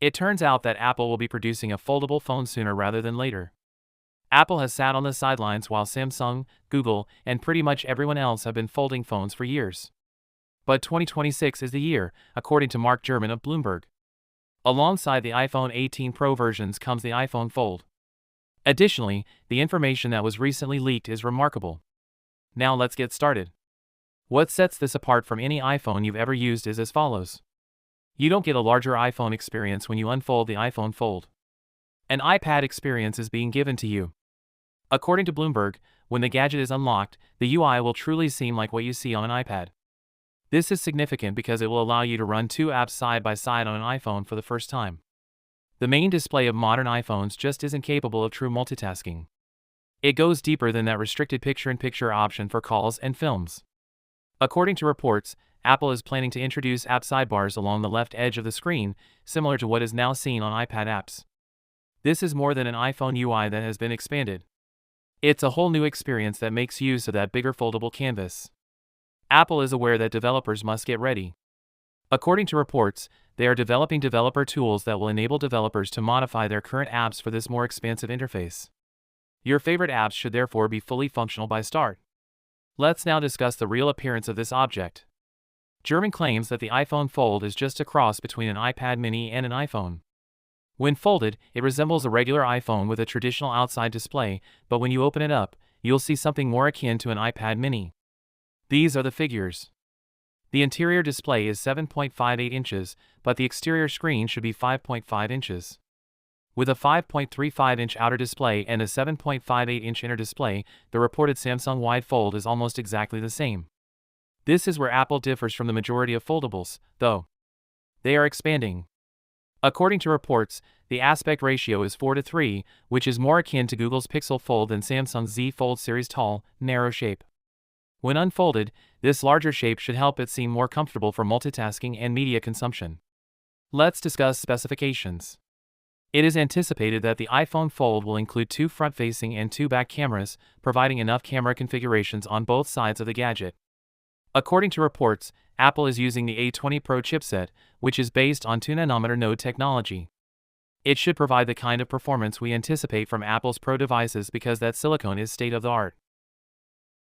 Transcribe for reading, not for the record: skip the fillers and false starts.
It turns out that Apple will be producing a foldable phone sooner rather than later. Apple has sat on the sidelines while Samsung, Google, and pretty much everyone else have been folding phones for years. But 2026 is the year, according to Mark Gurman of Bloomberg. Alongside the iPhone 18 Pro versions comes the iPhone Fold. Additionally, the information that was recently leaked is remarkable. Now let's get started. What sets this apart from any iPhone you've ever used is as follows. You don't get a larger iPhone experience when you unfold the iPhone Fold. An iPad experience is being given to you. According to Bloomberg, when the gadget is unlocked, the UI will truly seem like what you see on an iPad. This is significant because it will allow you to run two apps side by side on an iPhone for the first time. The main display of modern iPhones just isn't capable of true multitasking. It goes deeper than that restricted picture-in-picture option for calls and films. According to reports, Apple is planning to introduce app sidebars along the left edge of the screen, similar to what is now seen on iPad apps. This is more than an iPhone UI that has been expanded. It's a whole new experience that makes use of that bigger foldable canvas. Apple is aware that developers must get ready. According to reports, they are developing developer tools that will enable developers to modify their current apps for this more expansive interface. Your favorite apps should therefore be fully functional by start. Let's now discuss the real appearance of this object. Gurman claims that the iPhone Fold is just a cross between an iPad mini and an iPhone. When folded, it resembles a regular iPhone with a traditional outside display, but when you open it up, you'll see something more akin to an iPad mini. These are the figures. The interior display is 7.58 inches, but the exterior screen should be 5.5 inches. With a 5.35-inch outer display and a 7.58-inch inner display, the reported Samsung wide fold is almost exactly the same. This is where Apple differs from the majority of foldables, though. They are expanding. According to reports, the aspect ratio is 4:3, which is more akin to Google's Pixel Fold than Samsung's Z Fold series' tall, narrow shape. When unfolded, this larger shape should help it seem more comfortable for multitasking and media consumption. Let's discuss specifications. It is anticipated that the iPhone Fold will include two front-facing and two back cameras, providing enough camera configurations on both sides of the gadget. According to reports, Apple is using the A20 Pro chipset, which is based on 2nm node technology. It should provide the kind of performance we anticipate from Apple's Pro devices because that silicone is state-of-the-art.